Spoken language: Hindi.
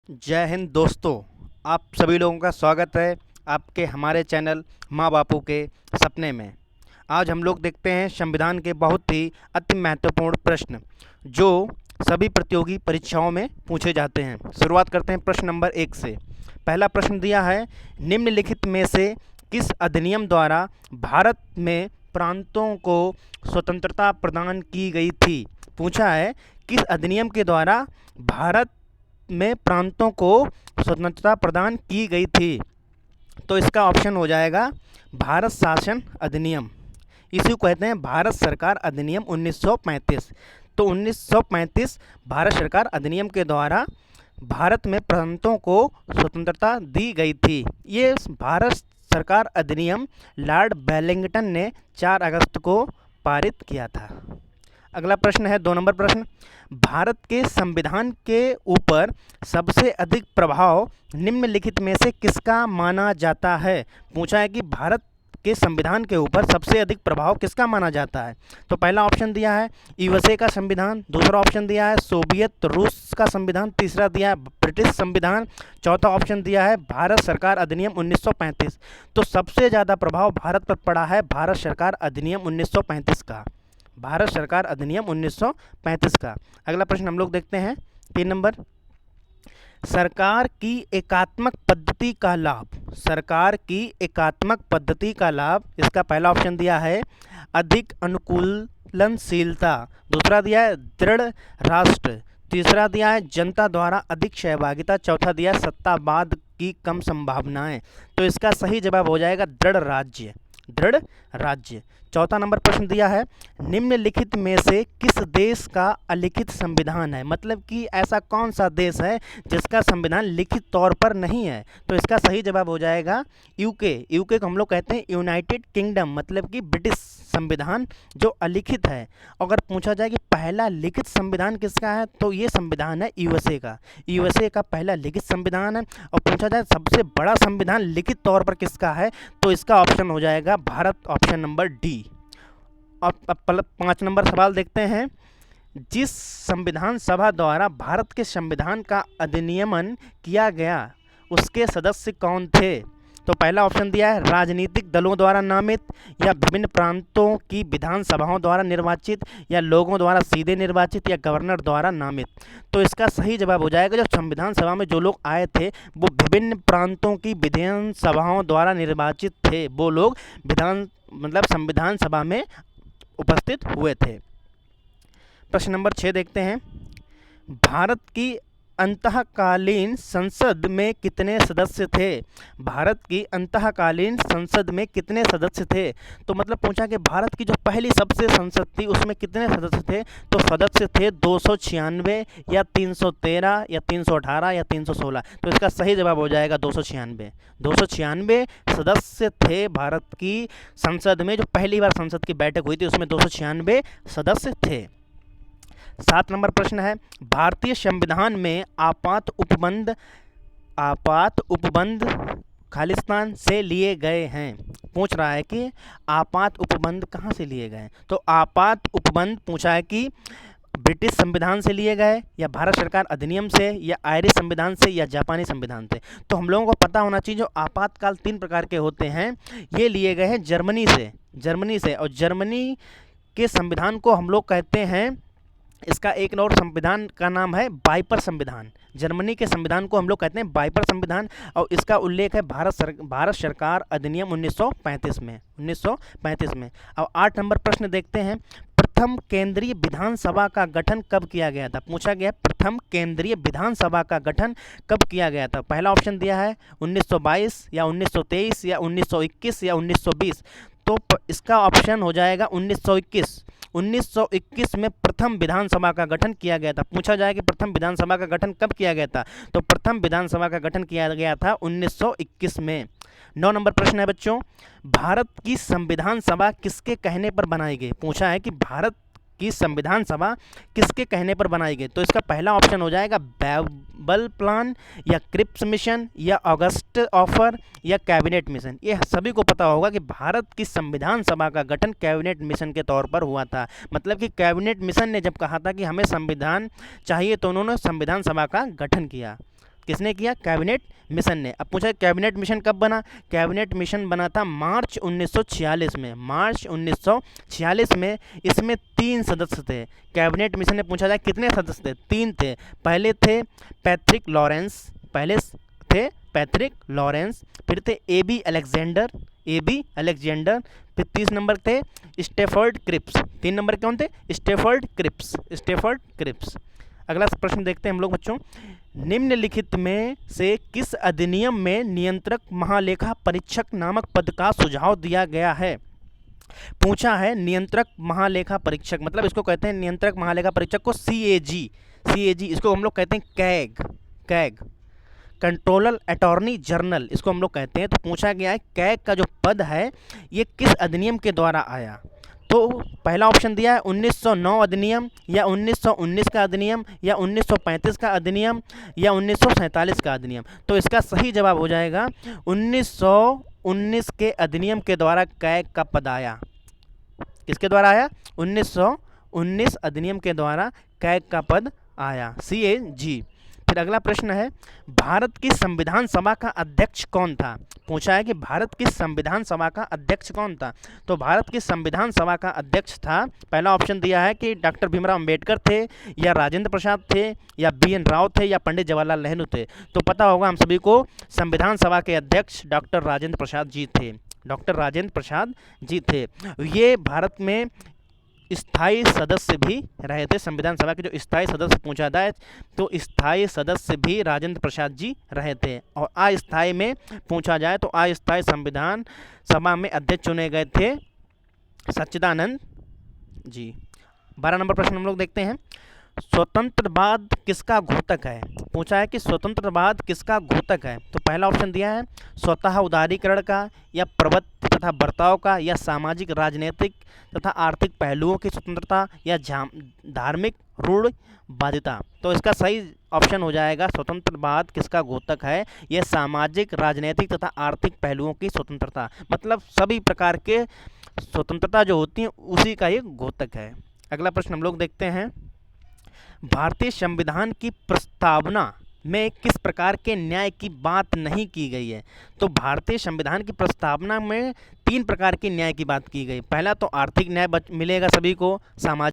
जय हिंद दोस्तों। आप सभी लोगों का स्वागत है आपके हमारे चैनल माँ बापू के सपने में। आज हम लोग देखते हैं संविधान के बहुत ही अति महत्वपूर्ण प्रश्न जो सभी प्रतियोगी परीक्षाओं में पूछे जाते हैं। शुरुआत करते हैं प्रश्न नंबर 1 से। पहला प्रश्न दिया है, निम्नलिखित में से किस अधिनियम द्वारा भारत में प्रांतों को स्वतंत्रता प्रदान की गई थी। पूछा है किस अधिनियम के द्वारा भारत में प्रांतों को स्वतंत्रता प्रदान की गई थी। तो इसका ऑप्शन हो जाएगा भारत शासन अधिनियम। इसी को कहते हैं भारत सरकार अधिनियम 1935। तो 1935 भारत सरकार अधिनियम के द्वारा भारत में प्रांतों को स्वतंत्रता दी गई थी। ये भारत सरकार अधिनियम लॉर्ड वेलिंगटन ने 4 अगस्त को पारित किया था। अगला प्रश्न है 2 नंबर प्रश्न, भारत के संविधान के ऊपर सबसे अधिक प्रभाव निम्नलिखित में से किसका माना जाता है। पूछा है कि भारत के संविधान के ऊपर सबसे अधिक प्रभाव किसका माना जाता है। तो पहला ऑप्शन दिया है यूएसए का संविधान, दूसरा ऑप्शन दिया है सोवियत रूस का संविधान, तीसरा दिया है ब्रिटिश संविधान, चौथा ऑप्शन दिया है भारत सरकार अधिनियम 1935। तो सबसे ज़्यादा प्रभाव भारत पर पड़ा है भारत सरकार अधिनियम 1935 का। भारत सरकार अधिनियम 1935 का। अगला प्रश्न हम लोग देखते हैं 3 नंबर, सरकार की एकात्मक पद्धति का लाभ। सरकार की एकात्मक पद्धति का लाभ, इसका पहला ऑप्शन दिया है अधिक अनुकूलनशीलता, दूसरा दिया है दृढ़ राष्ट्र, तीसरा दिया है जनता द्वारा अधिक सहभागिता, चौथा दिया है सत्तावाद की कम संभावनाएं। तो इसका सही जवाब हो जाएगा दृढ़ राज्य। दृढ़ राज्य। चौथा नंबर प्रश्न दिया है, निम्नलिखित में से किस देश का अलिखित संविधान है। मतलब कि ऐसा कौन सा देश है जिसका संविधान लिखित तौर पर नहीं है। तो इसका सही जवाब हो जाएगा यूके। यूके को हम लोग कहते हैं यूनाइटेड किंगडम, मतलब कि ब्रिटिश संविधान जो अलिखित है। अगर पूछा जाए कि पहला लिखित संविधान किसका है, तो ये संविधान है यूएसए का। यूएसए का पहला लिखित संविधान है। और पूछा जाए सबसे बड़ा संविधान लिखित तौर पर किसका है, तो इसका ऑप्शन हो जाएगा भारत, ऑप्शन नंबर डी। अब 5 नंबर सवाल देखते हैं, जिस संविधान सभा द्वारा भारत के संविधान का अधिनियमन किया गया उसके सदस्य कौन थे। तो पहला ऑप्शन दिया है राजनीतिक दलों द्वारा नामित, या विभिन्न प्रांतों की विधानसभाओं द्वारा निर्वाचित, या लोगों द्वारा सीधे निर्वाचित, या गवर्नर द्वारा नामित। तो इसका सही जवाब हो जाएगा जो संविधान सभा में जो लोग आए थे वो विभिन्न प्रांतों की विधानसभाओं द्वारा निर्वाचित थे। वो लोग संविधान सभा में उपस्थित हुए थे। प्रश्न नंबर 6 देखते हैं, भारत की अंतःकालीन संसद में कितने सदस्य थे। भारत की अंतःकालीन संसद में कितने सदस्य थे। तो मतलब पूछा कि भारत की जो पहली सबसे संसद थी उसमें कितने सदस्य थे। तो सदस्य थे 296, या 313, या 318, या 316। तो इसका सही जवाब हो जाएगा 296। 296 सदस्य थे भारत की संसद में। जो पहली बार संसद की बैठक हुई थी उसमें 296 सदस्य थे। 7 नंबर प्रश्न है, भारतीय संविधान में आपात उपबंध खालिस्तान से लिए गए हैं। पूछ रहा है कि आपात उपबंध कहाँ से लिए गए। तो आपात उपबंध पूछा है कि ब्रिटिश संविधान से लिए गए, या भारत सरकार अधिनियम से, या आयरिश संविधान से, या जापानी संविधान से। तो हम लोगों को पता होना चाहिए जो आपातकाल 3 प्रकार के होते हैं, ये लिए गए हैं जर्मनी से। और जर्मनी के संविधान को हम लोग कहते हैं, इसका एक और संविधान का नाम है बाइपर संविधान। जर्मनी के संविधान को हम लोग कहते हैं बाइपर संविधान। और इसका उल्लेख है भारत सरकार अधिनियम 1935 में। अब 8 नंबर प्रश्न देखते हैं, प्रथम केंद्रीय विधानसभा का गठन कब किया गया था। पूछा गया प्रथम केंद्रीय विधानसभा का गठन कब किया गया था। पहला ऑप्शन दिया है 1922, या 1923, या 1921, या 1920। तो इसका ऑप्शन हो जाएगा 1921। 1921 में प्रथम विधानसभा का गठन किया गया था। पूछा जाए कि प्रथम विधानसभा का गठन कब किया गया था, तो प्रथम विधानसभा का गठन किया गया था 1921 में। 9 नंबर प्रश्न है बच्चों, भारत की संविधान सभा किसके कहने पर बनाई गई। पूछा है कि भारत की संविधान सभा किसके कहने पर बनाई गई। तो इसका पहला ऑप्शन हो जाएगा बैबल प्लान, या क्रिप्स मिशन, या अगस्त ऑफर, या कैबिनेट मिशन। ये सभी को पता होगा कि भारत की संविधान सभा का गठन कैबिनेट मिशन के तौर पर हुआ था। मतलब कि कैबिनेट मिशन ने जब कहा था कि हमें संविधान चाहिए तो उन्होंने संविधान सभा का गठन किया। किसने किया? कैबिनेट मिशन ने। अब पूछा कैबिनेट मिशन कब बना? कैबिनेट मिशन बना था मार्च 1946 में। मार्च 1946 में। इसमें 3 सदस्य थे। कैबिनेट मिशन ने पूछा था कितने सदस्य थे? 3 थे। पहले थे पैट्रिक लॉरेंस, फिर थे एबी अलेक्जेंडर, फिर 30 नंबर थे स्टेफर्ड क्रिप्स। 3 नंबर कौन थे? Stafford Cripps. अगला प्रश्न देखते हैं हम लोग बच्चों। निम्नलिखित में से किस अधिनियम में नियंत्रक महालेखा परीक्षक नामक पद का सुझाव दिया गया है? पूछा है नियंत्रक महालेखा परीक्षक, मतलब इसको कहते हैं नियंत्रक महालेखा परीक्षक को सीएजी, इसको हम लोग कहते हैं कैग, कंट्रोलर अटॉर्नी जनरल इसको हम लोग कहते हैं। तो पूछा गया है कैग का जो पद है ये किस अधिनियम के द्वारा आया? तो पहला ऑप्शन दिया है 1909 अधिनियम, या 1919 का अधिनियम, या 1935 का अधिनियम, या 1947 का अधिनियम। तो इसका सही जवाब हो जाएगा 1919 के अधिनियम के द्वारा कैग का पद आया। किसके द्वारा आया? 1919 अधिनियम के द्वारा कैग का पद आया, CAG। फिर अगला प्रश्न है भारत की संविधान सभा का अध्यक्ष कौन था? पूछा है कि भारत की संविधान सभा का अध्यक्ष कौन था? तो भारत की संविधान सभा का अध्यक्ष था, पहला ऑप्शन दिया है कि डॉक्टर भीमराव अंबेडकर थे, या राजेंद्र प्रसाद थे, या BN राव थे, या पंडित जवाहरलाल नेहरू थे। तो पता होगा हम सभी को संविधान सभा के अध्यक्ष डॉक्टर राजेंद्र प्रसाद जी थे। ये भारत में स्थायी सदस्य भी रहे थे। संविधान सभा के जो स्थायी सदस्य पूछा था तो स्थायी सदस्य भी राजेंद्र प्रसाद जी रहे थे। और अस्थायी में पूछा जाए तो अस्थायी संविधान सभा में अध्यक्ष चुने गए थे सच्चिदानंद जी। 12 नंबर प्रश्न हम लोग देखते हैं। स्वतंत्रवाद किसका घोतक है? पूछा है कि स्वतंत्रवाद किसका घोतक है? तो पहला ऑप्शन दिया है स्वतः उदारीकरण का, या प्रवृत्ति तथा बर्ताव का, या सामाजिक राजनीतिक तथा आर्थिक पहलुओं की स्वतंत्रता, या धार्मिक रूढ़िवादिता। तो इसका सही ऑप्शन हो जाएगा स्वतंत्रवाद किसका घोतक है? यह सामाजिक राजनीतिक तथा आर्थिक पहलुओं की स्वतंत्रता, मतलब सभी प्रकार के स्वतंत्रता जो होती है उसी का ये घोतक है। अगला प्रश्न हम लोग देखते हैं। भारतीय संविधान की प्रस्तावना में किस प्रकार के न्याय की बात नहीं की गई है? तो भारतीय संविधान की प्रस्तावना में 3 प्रकार के न्याय की बात की गई। पहला तो आर्थिक न्याय मिलेगा सभी को, सामाजिक